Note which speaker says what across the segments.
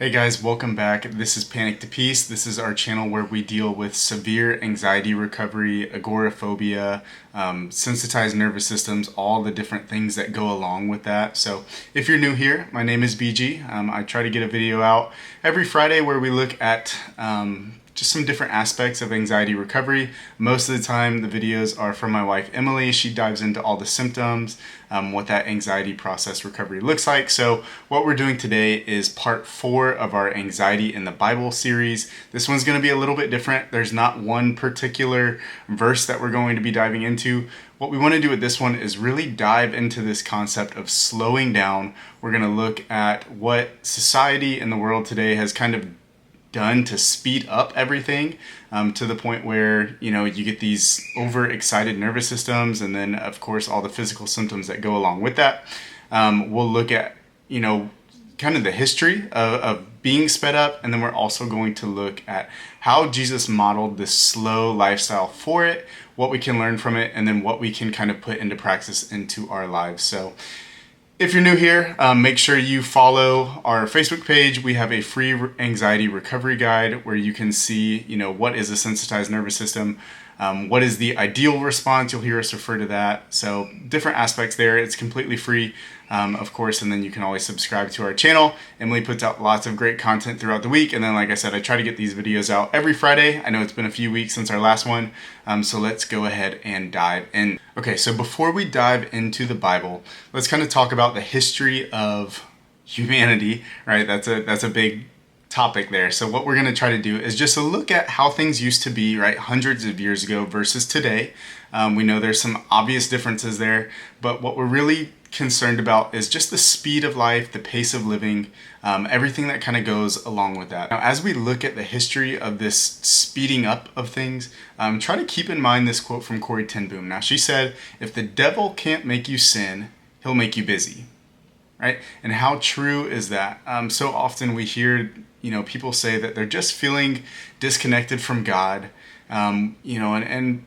Speaker 1: Hey guys, welcome back. This is Panic to Peace. This is our channel where we deal with severe anxiety recovery, agoraphobia, sensitized nervous systems, all the different things that go along with that. So if you're new here, my name is BG. I try to get a video out every Friday where we look at just some different aspects of anxiety recovery. Most of the time the videos are from my wife Emily. She dives into all the symptoms, what that anxiety process recovery looks like. So what we're doing today is part 4 of our Anxiety in the Bible series. This one's going to be a little bit different. There's not one particular verse that we're going to be diving into. What we want to do with this one is really dive into this concept of slowing down. We're going to look at what society in the world today has kind of done to speed up everything to the point where you get these overexcited nervous systems, and then of course all the physical symptoms that go along with that. We'll look at kind of the history of being sped up, and then we're also going to look at how Jesus modeled this slow lifestyle for it, what we can learn from it, and then what we can kind of put into practice into our lives. So if you're new here, make sure you follow our Facebook page. We have a free anxiety recovery guide where you can see, what is a sensitized nervous system, what is the ideal response. You'll hear us refer to that. So different aspects there. It's completely free, of course, and then you can always subscribe to our channel. Emily puts out lots of great content throughout the week, and then like I said, I try to get these videos out every Friday. I know it's been a few weeks since our last one, so let's go ahead and dive in. Okay, so before we dive into the Bible, let's kind of talk about the history of humanity, right? That's a big topic there. So what we're going to try to do is just a look at how things used to be, right, hundreds of years ago versus today. We know there's some obvious differences there, but what we're really concerned about is just the speed of life, the pace of living, everything that kind of goes along with that. Now, as we look at the history of this speeding up of things, try to keep in mind this quote from Corrie ten Boom. Now, she said, "If the devil can't make you sin, he'll make you busy." Right? And how true is that? So often we hear, people say that they're just feeling disconnected from God, and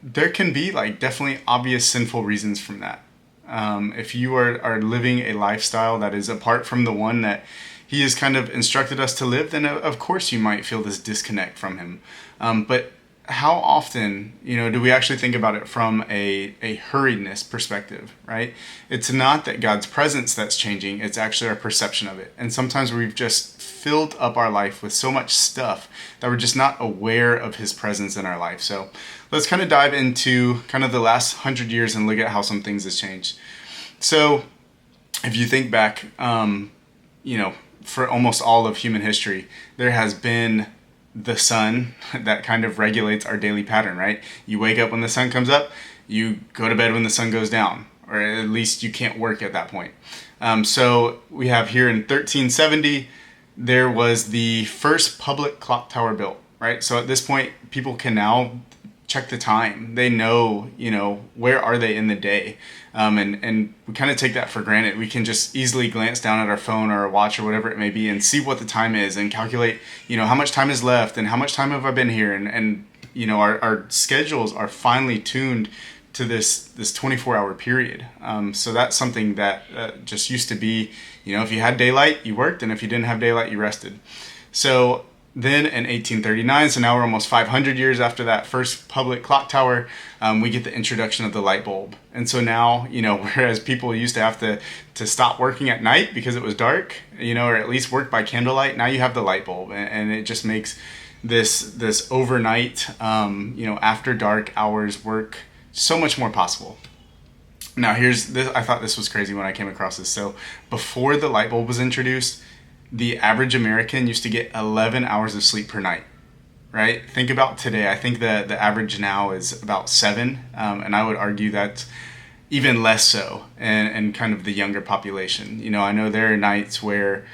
Speaker 1: there can be definitely obvious sinful reasons from that. If you are living a lifestyle that is apart from the one that He has kind of instructed us to live, then of course you might feel this disconnect from Him. But how often, do we actually think about it from a hurriedness perspective, right? It's not that God's presence that's changing, it's actually our perception of it. And sometimes we've just filled up our life with so much stuff that we're just not aware of His presence in our life. So let's kind of dive into kind of the last 100 years and look at how some things have changed. So if you think back, for almost all of human history, there has been the sun that kind of regulates our daily pattern, right? You wake up when the sun comes up, you go to bed when the sun goes down, or at least you can't work at that point. So we have here in 1370, there was the first public clock tower built, right? So at this point, people can now check the time. They know, where are they in the day? And we kind of take that for granted. We can just easily glance down at our phone or our watch or whatever it may be and see what the time is and calculate, how much time is left and how much time have I been here? And our schedules are finely tuned to this 24-hour period. So that's something that just used to be, if you had daylight, you worked, and if you didn't have daylight, you rested. So then in 1839, so now we're almost 500 years after that first public clock tower, we get the introduction of the light bulb. And so now, whereas people used to have to stop working at night because it was dark, or at least work by candlelight, now you have the light bulb. And it just makes this overnight, after dark hours work so much more possible. Now here's this, I thought this was crazy when I came across this. So before the light bulb was introduced, the average American used to get 11 hours of sleep per night, right? Think about today. I think the average now is about 7, and I would argue that's even less so and kind of the younger population. I know there are nights where,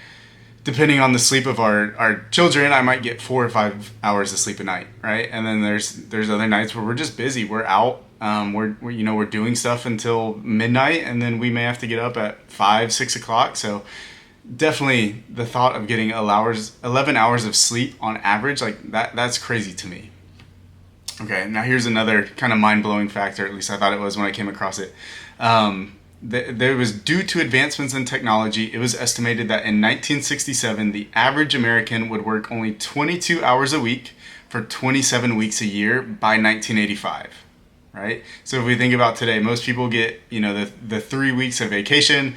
Speaker 1: depending on the sleep of our children, I might get 4 or 5 hours of sleep a night, right? And then there's other nights where we're just busy. We're out. We're doing stuff until midnight, and then we may have to get up at 5, 6 o'clock. So definitely the thought of getting 11 hours of sleep on average, that's crazy to me. Okay, now here's another kind of mind-blowing factor, at least I thought it was when I came across it. There was, due to advancements in technology, it was estimated that in 1967, the average American would work only 22 hours a week for 27 weeks a year by 1985. Right? So if we think about today, most people get, the 3 weeks of vacation.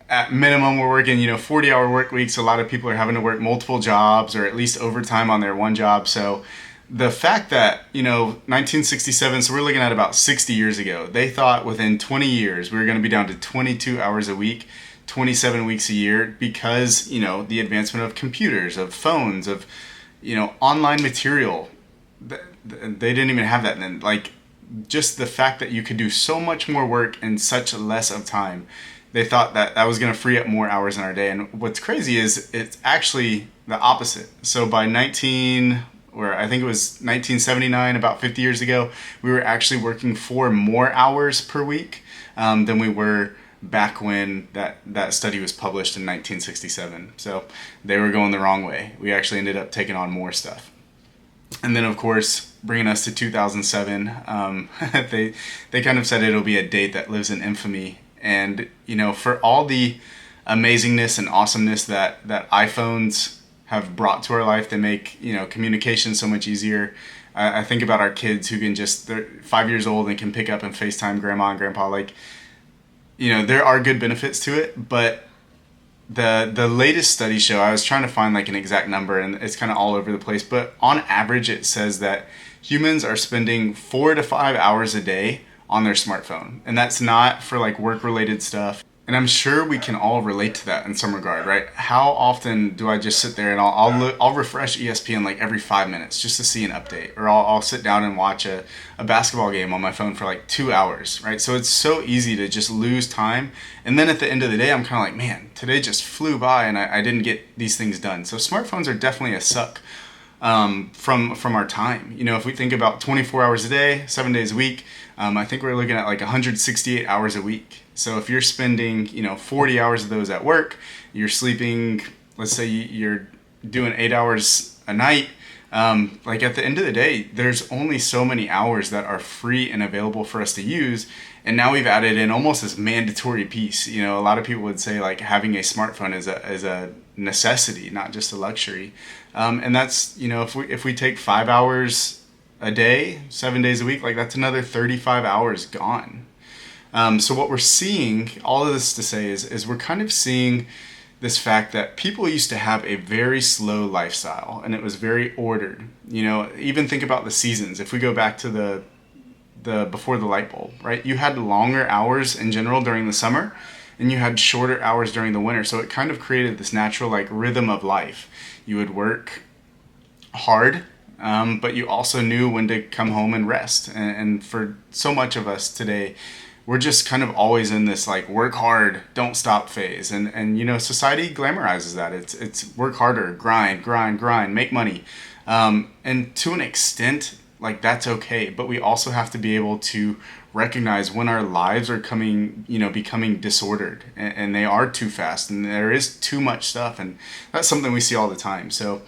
Speaker 1: At minimum, we're working, 40-hour work weeks. A lot of people are having to work multiple jobs or at least overtime on their one job. So the fact that, 1967, so we're looking at about 60 years ago, they thought within 20 years we were going to be down to 22 hours a week, 27 weeks a year because, the advancement of computers, of phones, of, online material. They didn't even have that then. Like, just the fact that you could do so much more work in such less of time, they thought that was going to free up more hours in our day. And what's crazy is it's actually the opposite. So by I think it was 1979, about 50 years ago, we were actually working 4 more hours per week than we were back when that study was published in 1967. So they were going the wrong way. We actually ended up taking on more stuff. And then, of course, bringing us to 2007, they kind of said it'll be a date that lives in infamy. And, for all the amazingness and awesomeness that iPhones have brought to our life, they make, communication so much easier. I think about our kids who can they're 5 years old and can pick up and FaceTime grandma and grandpa. Like, there are good benefits to it, but the latest studies show, I was trying to find like an exact number and it's kind of all over the place, but on average it says that humans are spending 4 to 5 hours a day on their smartphone. And that's not for like work related stuff. And I'm sure we can all relate to that in some regard, right? How often do I just sit there and I'll refresh ESPN like every 5 minutes just to see an update, or I'll sit down and watch a basketball game on my phone for like 2 hours, right? So it's so easy to just lose time. And then at the end of the day, I'm kind of like, man, today just flew by and I didn't get these things done. So smartphones are definitely a suck from our time. If we think about 24 hours a day, 7 days a week, I think we're looking at like 168 hours a week. So if you're spending, 40 hours of those at work, you're sleeping, let's say you're doing 8 hours a night, like at the end of the day, there's only so many hours that are free and available for us to use. And now we've added in almost this mandatory piece. A lot of people would say like having a smartphone is a necessity, not just a luxury. And that's, if we take 5 hours a day, 7 days a week, like that's another 35 hours gone. So what we're seeing, all of this to say is we're kind of seeing this fact that people used to have a very slow lifestyle and it was very ordered. Even think about the seasons. If we go back to the before the light bulb, right? You had longer hours in general during the summer and you had shorter hours during the winter. So it kind of created this natural like rhythm of life. You would work hard, but you also knew when to come home and rest. And for so much of us today, we're just kind of always in this like work hard, don't stop phase. And society glamorizes that. It's work harder, grind, make money. And to an extent, like that's okay. But we also have to be able to recognize when our lives are becoming disordered and they are too fast and there is too much stuff. And that's something we see all the time. So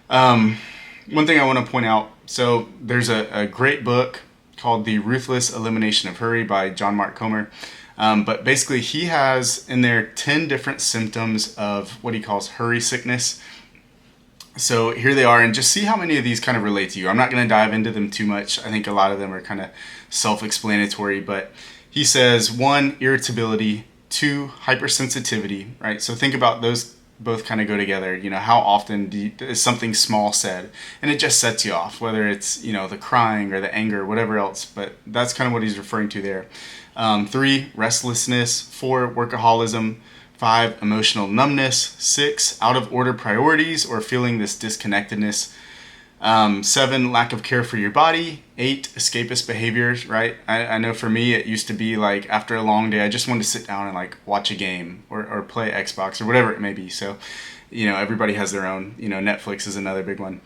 Speaker 1: one thing I want to point out, so there's a great book called The Ruthless Elimination of Hurry by John Mark Comer. But basically he has in there 10 different symptoms of what he calls hurry sickness. So here they are, and just see how many of these kind of relate to you. I'm not going to dive into them too much. I think a lot of them are kind of self-explanatory, but he says 1, irritability, 2, hypersensitivity, right? So think about those both kind of go together. How often is something small said and it just sets you off, whether it's, the crying or the anger or whatever else, but that's kind of what he's referring to there. 3, restlessness, 4, workaholism, 5, emotional numbness, 6, out of order priorities or feeling this disconnectedness, 7, lack of care for your body, 8, escapist behaviors, right? I know for me, it used to be like after a long day, I just wanted to sit down and like watch a game or play Xbox or whatever it may be. So, everybody has their own, Netflix is another big one.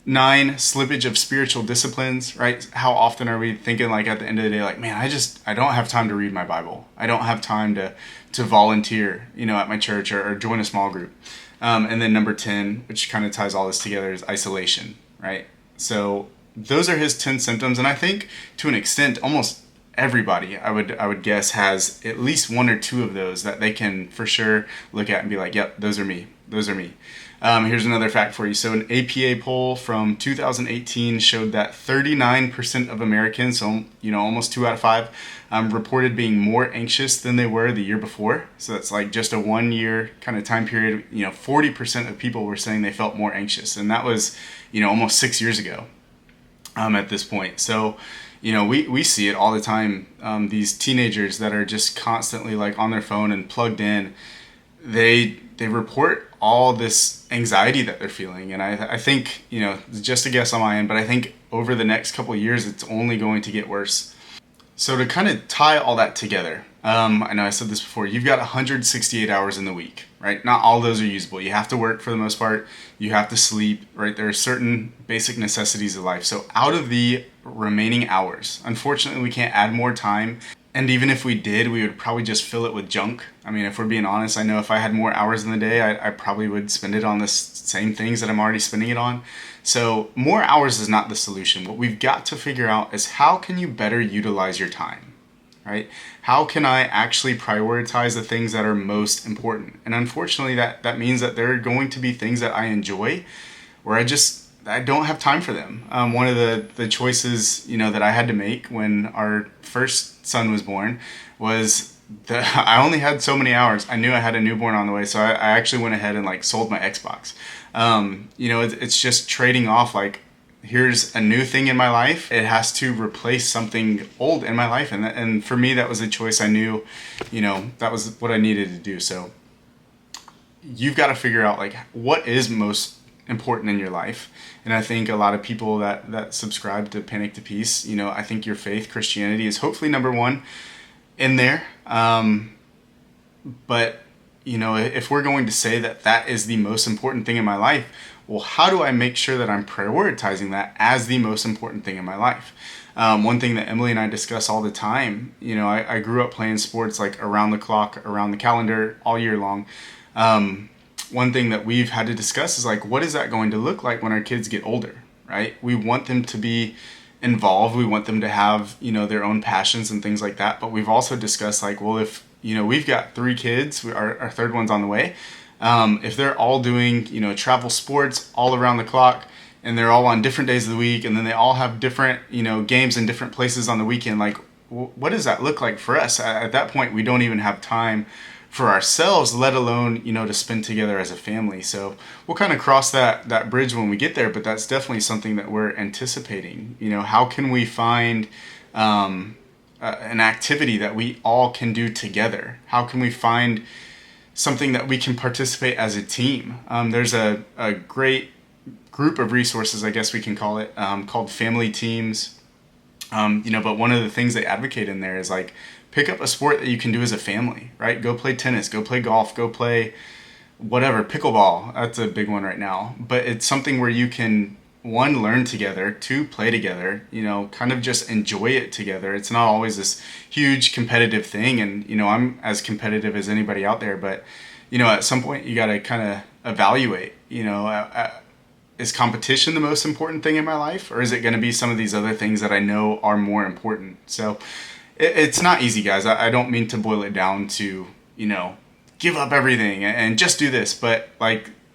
Speaker 1: 9, slippage of spiritual disciplines, right? How often are we thinking like at the end of the day, like, man, I don't have time to read my Bible. I don't have time to volunteer, at my church or join a small group. And then number 10, which kind of ties all this together, is isolation, right? So those are his 10 symptoms. And I think to an extent, almost everybody, I would guess, has at least one or two of those that they can for sure look at and be like, yep, those are me. Those are me. Here's another fact for you. So an APA poll from 2018 showed that 39% of Americans, so almost 2 out of 5, reported being more anxious than they were the year before. So that's like just a 1 year kind of time period. 40% of people were saying they felt more anxious, and that was almost 6 years ago at this point. So we see it all the time. These teenagers that are just constantly like on their phone and plugged in, they report all this anxiety that they're feeling. And I think, just a guess on my end, but I think over the next couple of years, it's only going to get worse. So to kind of tie all that together, I know I said this before, you've got 168 hours in the week, right? Not all those are usable. You have to work for the most part. You have to sleep, right? There are certain basic necessities of life. So out of the remaining hours, unfortunately, we can't add more time. And even if we did, we would probably just fill it with junk. I mean, if we're being honest, I know if I had more hours in the day, I probably would spend it on the same things that I'm already spending it on. So more hours is not the solution. What we've got to figure out is how can you better utilize your time, right? How can I actually prioritize the things that are most important? And unfortunately, that means that there are going to be things that I enjoy where I don't have time for them. One of the choices, that I had to make when our first son was born was that I only had so many hours. I knew I had a newborn on the way, so I actually went ahead and sold my Xbox. It's just trading off, here's a new thing in my life. It has to replace something old in my life. And for me, that was a choice I knew, that was what I needed to do. So you've got to figure out what is most important in your life. And I think a lot of people that subscribe to Panic to Peace, I think your faith, Christianity, is hopefully number one in there. But if we're going to say that is the most important thing in my life, well, how do I make sure that I'm prioritizing that as the most important thing in my life? One thing that Emily and I discuss all the time, I grew up playing sports around the clock, around the calendar, all year long. One thing that we've had to discuss is what is that going to look like when our kids get older, right? We want them to be involved. We want them to have, their own passions and things like that. But we've also discussed well, if, we've got 3 kids, our third one's on the way. If they're all doing, travel sports all around the clock, and they're all on different days of the week, and then they all have different, games in different places on the weekend, what does that look like for us? At that point, we don't even have time for ourselves, let alone, to spend together as a family. So we'll kind of cross that bridge when we get there, but that's definitely something that we're anticipating. How can we find an activity that we all can do together? How can we find something that we can participate as a team? There's a great group of resources, I guess we can call it, called Family Teams. But one of the things they advocate in there is pick up a sport that you can do as a family, right? Go play tennis, go play golf, go play whatever, pickleball. That's a big one right now. But it's something where you can, 1, learn together, 2, play together, kind of just enjoy it together. It's not always this huge competitive thing. And, I'm as competitive as anybody out there, but, at some point you got to kind of evaluate, is competition the most important thing in my life? Or is it going to be some of these other things that I know are more important? So it's not easy, guys. I don't mean to boil it down to, give up everything and just do this. But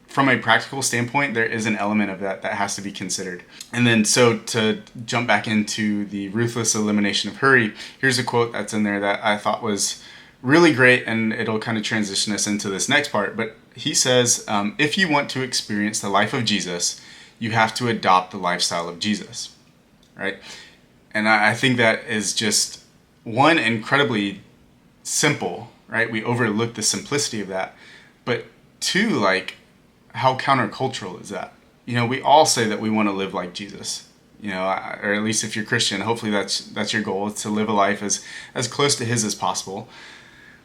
Speaker 1: from a practical standpoint, there is an element of that has to be considered. And then so to jump back into the ruthless elimination of hurry, here's a quote that's in there that I thought was really great, and it'll kind of transition us into this next part. But he says, if you want to experience the life of Jesus, you have to adopt the lifestyle of Jesus, right? And I think that is just, 1, incredibly simple, right? We overlook the simplicity of that. But 2, how countercultural is that? We all say that we want to live like Jesus, or at least if you're Christian, hopefully that's your goal, is to live a life as close to his as possible.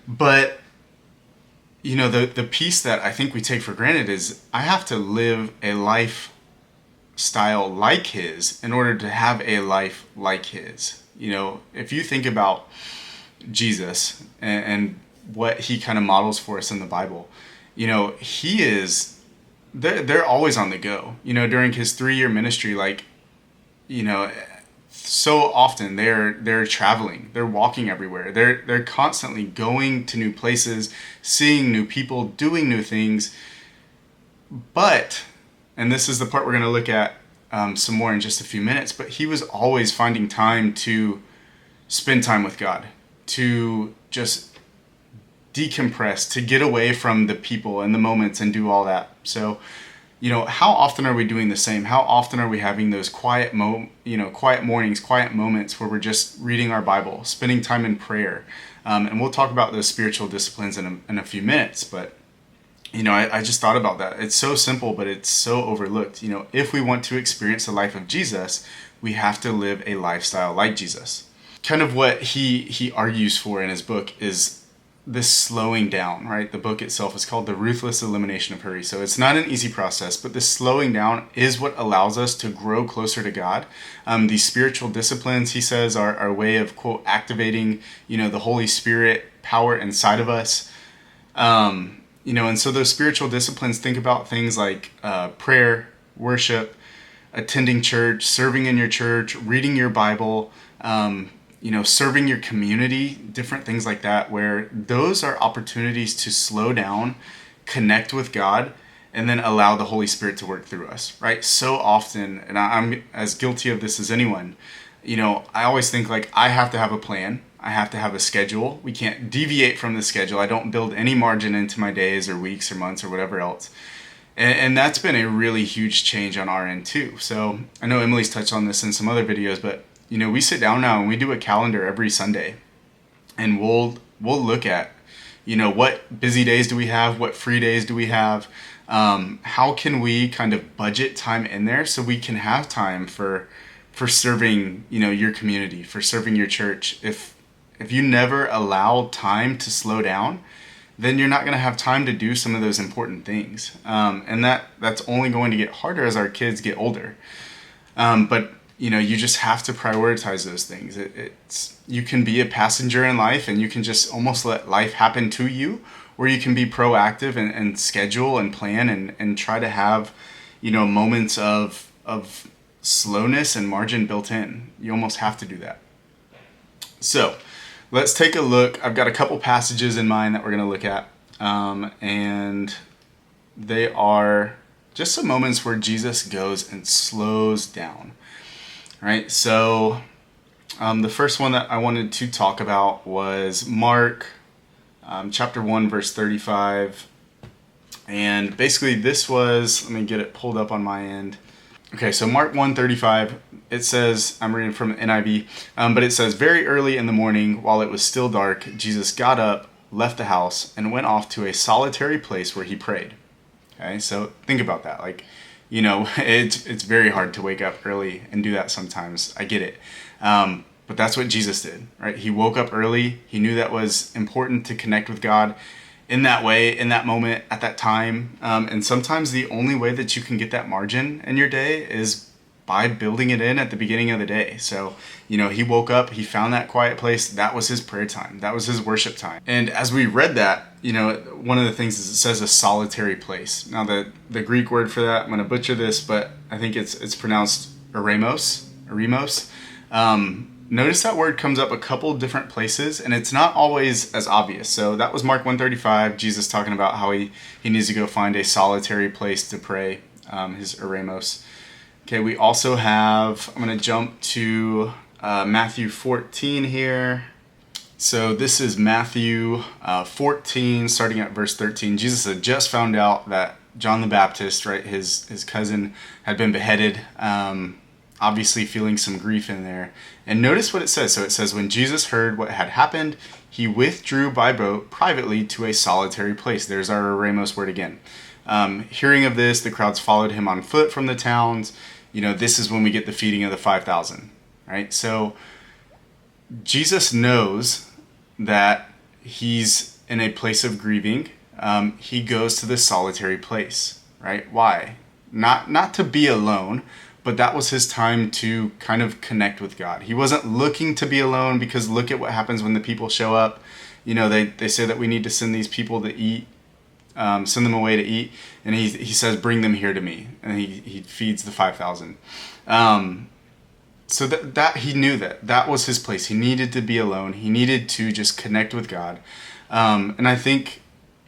Speaker 1: But, the piece that I think we take for granted is I have to live a lifestyle like his in order to have a life like his. If you think about Jesus and what he kind of models for us in the Bible, he is, they're always on the go. During his 3-year ministry, so often they're traveling, they're walking everywhere, they're constantly going to new places, seeing new people, doing new things. But, and this is the part we're going to look at some more in just a few minutes, but he was always finding time to spend time with God, to just decompress, to get away from the people and the moments and do all that. So, how often are we doing the same? How often are we having those quiet mornings, quiet moments where we're just reading our Bible, spending time in prayer? And we'll talk about those spiritual disciplines in a few minutes, but I just thought about that. It's so simple, but it's so overlooked. If we want to experience the life of Jesus, we have to live a lifestyle like Jesus. Kind of what he argues for in his book is this slowing down, right? The book itself is called The Ruthless Elimination of Hurry. So it's not an easy process, but this slowing down is what allows us to grow closer to God. These spiritual disciplines, he says, are a way of, quote, activating, the Holy Spirit power inside of us. And so those spiritual disciplines, think about things like prayer, worship, attending church, serving in your church, reading your Bible, serving your community, different things like that, where those are opportunities to slow down, connect with God, and then allow the Holy Spirit to work through us, right? So often, and I'm as guilty of this as anyone, I always think like I have to have a plan. I have to have a schedule. We can't deviate from the schedule. I don't build any margin into my days or weeks or months or whatever else. And that's been a really huge change on our end too. So I know Emily's touched on this in some other videos, but we sit down now and we do a calendar every Sunday, and we'll look at, what busy days do we have? What free days do we have? How can we kind of budget time in there so we can have time for serving, your community, for serving your church? If you never allow time to slow down, then you're not going to have time to do some of those important things. And that's only going to get harder as our kids get older. But you just have to prioritize those things. You can be a passenger in life and you can just almost let life happen to you, or you can be proactive and schedule and plan and try to have, moments of slowness and margin built in. You almost have to do that. So let's take a look. I've got a couple passages in mind that we're going to look at. And they are just some moments where Jesus goes and slows down. All right, so the first one that I wanted to talk about was Mark chapter 1, verse 35. And basically this was, let me get it pulled up on my end. Okay, so Mark 1:35, it says, I'm reading from NIV, but it says, very early in the morning, while it was still dark, Jesus got up, left the house, and went off to a solitary place where he prayed. Okay, so think about that. Like, it's very hard to wake up early and do that sometimes. I get it. But that's what Jesus did, right? He woke up early. He knew that was important to connect with God in that way, in that moment, at that time. And sometimes the only way that you can get that margin in your day is by building it in at the beginning of the day. So, he woke up, he found that quiet place. That was his prayer time. That was his worship time. And as we read that, one of the things is it says a solitary place. Now, the Greek word for that, I'm going to butcher this, but I think it's pronounced eremos. Notice that word comes up a couple different places, and it's not always as obvious. So that was Mark 1:35, Jesus talking about how he needs to go find a solitary place to pray, his eremos. Okay, we also have, I'm going to jump to Matthew 14 here. So this is Matthew 14, starting at verse 13. Jesus had just found out that John the Baptist, right, his cousin, had been beheaded, obviously feeling some grief in there. And notice what it says. So it says, when Jesus heard what had happened, he withdrew by boat privately to a solitary place. There's our eremos word again. Hearing of this, the crowds followed him on foot from the towns. This is when we get the feeding of the 5,000, right? So Jesus knows that he's in a place of grieving. He goes to this solitary place, right? Why? Not to be alone, but that was his time to kind of connect with God. He wasn't looking to be alone, because look at what happens when the people show up. They say that we need to send these people to eat, send them away to eat. And he says, bring them here to me. And he feeds the 5,000. So that he knew that was his place. He needed to be alone. He needed to just connect with God. And I think,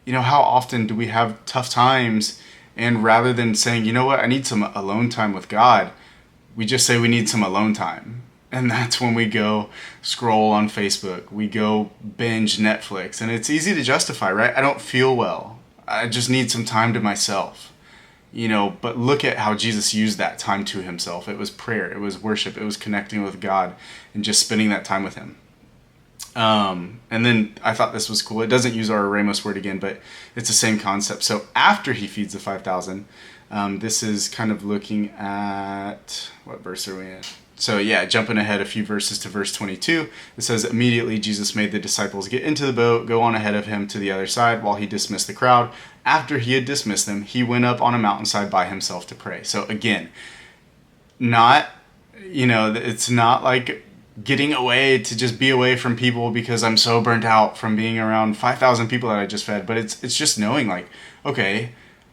Speaker 1: how often do we have tough times, and rather than saying, you know what, I need some alone time with God, we just say we need some alone time. And that's when we go scroll on Facebook. We go binge Netflix. And it's easy to justify, right? I don't feel well. I just need some time to myself. But look at how Jesus used that time to himself. It was prayer. It was worship. It was connecting with God and just spending that time with him. And then I thought this was cool. It doesn't use our Ramos word again, but it's the same concept. So after he feeds the 5,000, this is kind of looking at, what verse are we in? So yeah, jumping ahead a few verses to verse 22, it says, immediately Jesus made the disciples get into the boat, go on ahead of him to the other side while he dismissed the crowd. After he had dismissed them, he went up on a mountainside by himself to pray. So again, it's not like getting away to just be away from people because I'm so burnt out from being around 5,000 people that I just fed. But it's just knowing like, okay,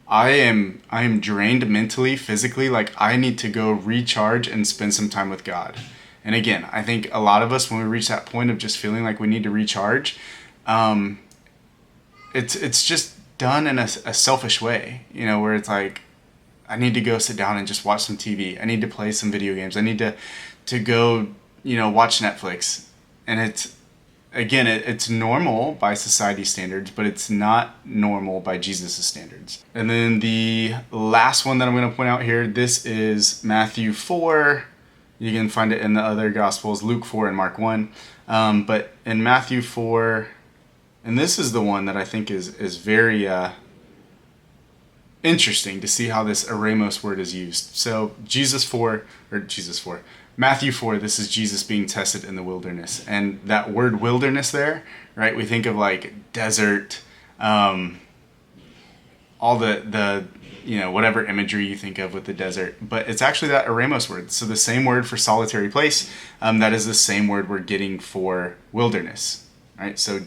Speaker 1: I am drained mentally, physically, like I need to go recharge and spend some time with God. And again, I think a lot of us, when we reach that point of just feeling like we need to recharge, it's just done in a selfish way, where it's like, I need to go sit down and just watch some TV. I need to play some video games. I need to go, watch Netflix. And it's normal by society standards, but it's not normal by Jesus' standards. And then the last one that I'm going to point out here, this is Matthew 4. You can find it in the other Gospels, Luke 4 and Mark 1. But in Matthew 4, and this is the one that I think is very interesting to see how this eremos word is used. So Matthew 4, this is Jesus being tested in the wilderness. And that word wilderness there, right, we think of like desert, all the whatever imagery you think of with the desert. But it's actually that eremos word. So the same word for solitary place, that is the same word we're getting for wilderness, right? So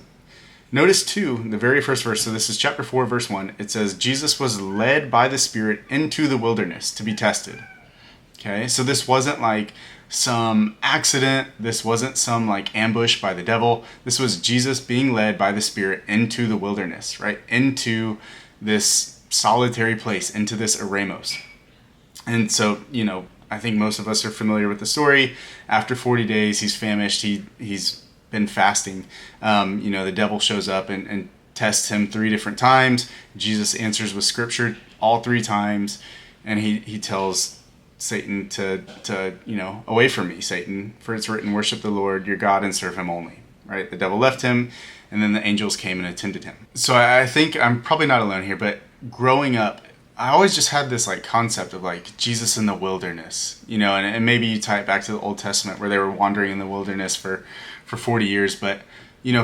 Speaker 1: notice too, the very first verse, so this is chapter 4, verse 1, it says, Jesus was led by the Spirit into the wilderness to be tested. Okay, so this wasn't like some accident. This wasn't some like ambush by the devil. This was Jesus being led by the Spirit into the wilderness, right? Into this solitary place, into this eremos. And so, I think most of us are familiar with the story. After 40 days, he's famished. He's been fasting. The devil shows up and tests him 3 different times. Jesus answers with scripture all 3 times. And he tells Satan to away from me, Satan, for it's written, worship the Lord your God and serve him only, right? The devil left him, and then the angels came and attended him. So I think I'm probably not alone here, but growing up, I always just had this like concept of like Jesus in the wilderness, and maybe you tie it back to the Old Testament where they were wandering in the wilderness for 40 years. But,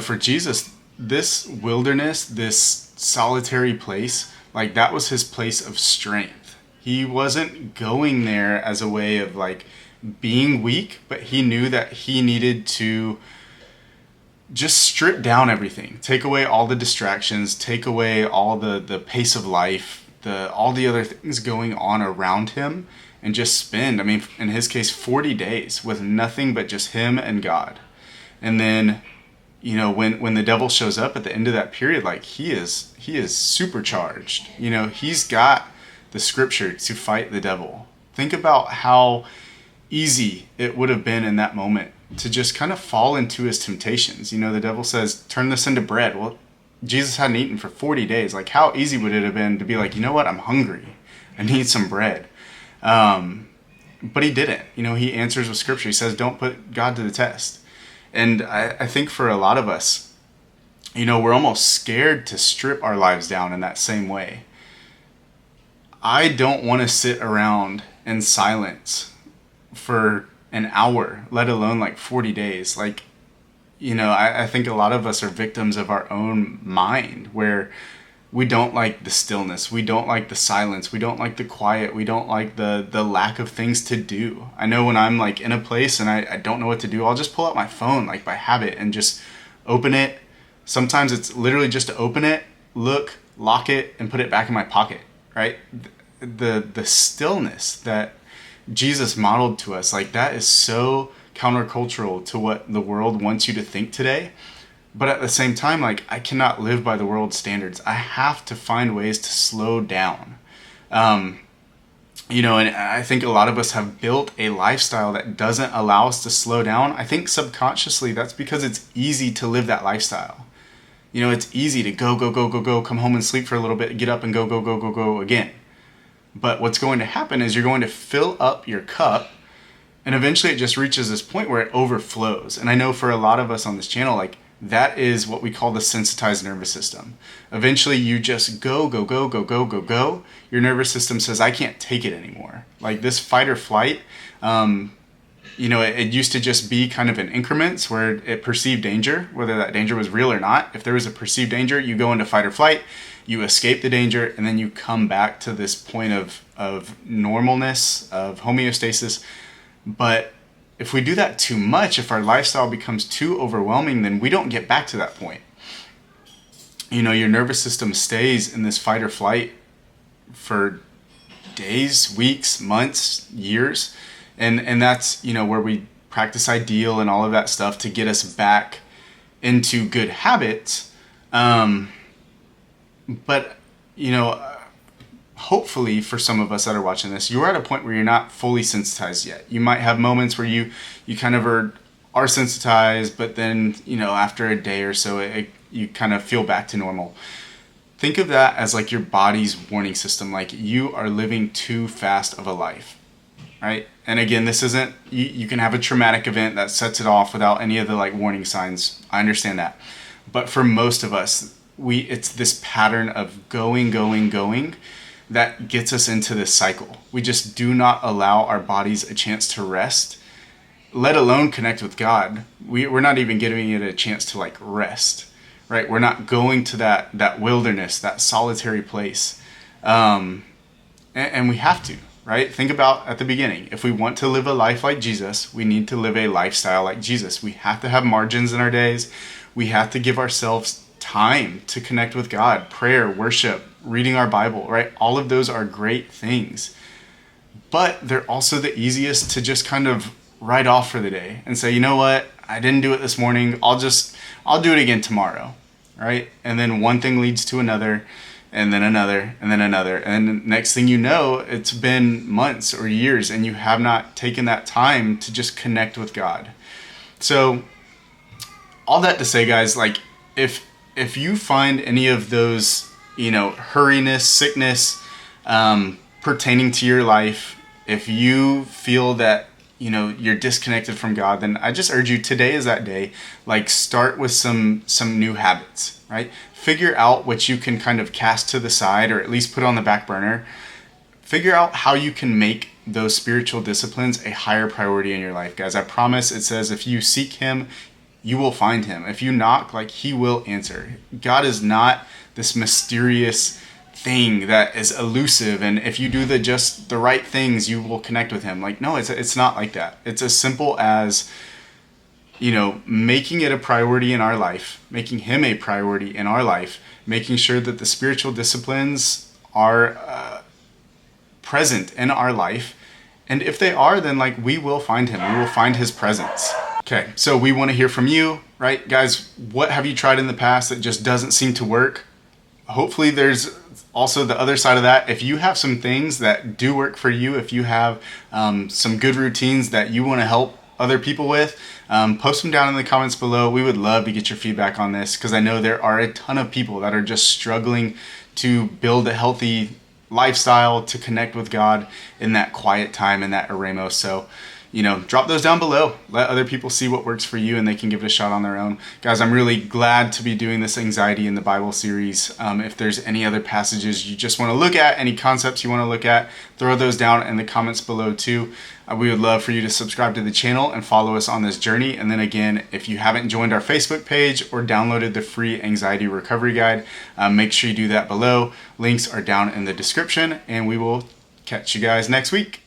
Speaker 1: for Jesus, this wilderness, this solitary place, like that was his place of strength. He wasn't going there as a way of like being weak, but he knew that he needed to just strip down everything, take away all the distractions, take away all the pace of life, all the other things going on around him, and just spend, in his case, 40 days with nothing but just him and God. And then, when the devil shows up at the end of that period, like he is supercharged. He's got the scripture to fight the devil. Think about how easy it would have been in that moment to just kind of fall into his temptations. The devil says, turn this into bread. Well, Jesus hadn't eaten for 40 days. Like, how easy would it have been to be like, you know what, I'm hungry. I need some bread. But he didn't. He answers with scripture. He says, don't put God to the test. And I think for a lot of us, we're almost scared to strip our lives down in that same way. I don't want to sit around in silence for an hour, let alone like 40 days. Like, I think a lot of us are victims of our own mind where we don't like the stillness. We don't like the silence. We don't like the quiet. We don't like the lack of things to do. I know when I'm like in a place and I don't know what to do, I'll just pull out my phone like by habit and just open it. Sometimes it's literally just to open it, look, lock it, and put it back in my pocket, right? The stillness that Jesus modeled to us. Like, that is so countercultural to what the world wants you to think today. But at the same time, like, I cannot live by the world's standards. I have to find ways to slow down. And I think a lot of us have built a lifestyle that doesn't allow us to slow down. I think subconsciously that's because it's easy to live that lifestyle. It's easy to go, go, go, go, go, come home and sleep for a little bit, get up and go, go, go, go, go again. But what's going to happen is you're going to fill up your cup, and eventually it just reaches this point where it overflows. And I know for a lot of us on this channel, like, that is what we call the sensitized nervous system. Eventually you just go, go, go, go, go, go, go. Your nervous system says, I can't take it anymore. Like, this fight or flight, it used to just be kind of in increments where it perceived danger, whether that danger was real or not. If there was a perceived danger, you go into fight or flight, you escape the danger, and then you come back to this point of normalness, of homeostasis. But if we do that too much, if our lifestyle becomes too overwhelming, then we don't get back to that point. Your nervous system stays in this fight or flight for days, weeks, months, years. And that's, where we practice ideal and all of that stuff to get us back into good habits. But hopefully for some of us that are watching this, you're at a point where you're not fully sensitized yet. You might have moments where you kind of are sensitized, but then, after a day or so, you kind of feel back to normal. Think of that as like your body's warning system. Like, you are living too fast of a life, right? And again, this isn't, you can have a traumatic event that sets it off without any of the like warning signs. I understand that. But for most of us, it's this pattern of going, going, going that gets us into this cycle. We just do not allow our bodies a chance to rest, let alone connect with God. We're not even giving it a chance to like rest, right? We're not going to that wilderness, that solitary place. And we have to, right? Think about at the beginning. If we want to live a life like Jesus, we need to live a lifestyle like Jesus. We have to have margins in our days. We have to give ourselves time to connect with God, prayer, worship, reading our Bible, right? All of those are great things. But they're also the easiest to just kind of write off for the day and say, you know what? I didn't do it this morning. I'll do it again tomorrow, right? And then one thing leads to another, and then another, and then another. And next thing you know, it's been months or years, and you have not taken that time to just connect with God. So all that to say, guys, like, if you find any of those, hurriness, sickness, pertaining to your life, if you feel that, you're disconnected from God, then I just urge you, today is that day. Like, start with some new habits, right? Figure out what you can kind of cast to the side, or at least put on the back burner. Figure out how you can make those spiritual disciplines a higher priority in your life, guys. I promise, it says if you seek Him, you will find Him. If you knock, like, He will answer. God is not this mysterious thing that is elusive, and if you do just the right things, you will connect with Him. Like, no, it's not like that. It's as simple as, making it a priority in our life, making Him a priority in our life, making sure that the spiritual disciplines are present in our life. And if they are, then like, we will find Him. We will find His presence. Okay, so we want to hear from you, right? Guys, what have you tried in the past that just doesn't seem to work? Hopefully there's also the other side of that. If you have some things that do work for you, if you have some good routines that you want to help other people with, post them down in the comments below. We would love to get your feedback on this, because I know there are a ton of people that are just struggling to build a healthy lifestyle, to connect with God in that quiet time, in that eremos. So, drop those down below. Let other people see what works for you, and they can give it a shot on their own. Guys, I'm really glad to be doing this Anxiety in the Bible series. If there's any other passages you just want to look at, any concepts you want to look at, throw those down in the comments below too. We would love for you to subscribe to the channel and follow us on this journey. And then again, if you haven't joined our Facebook page or downloaded the free Anxiety Recovery Guide, make sure you do that below. Links are down in the description, and we will catch you guys next week.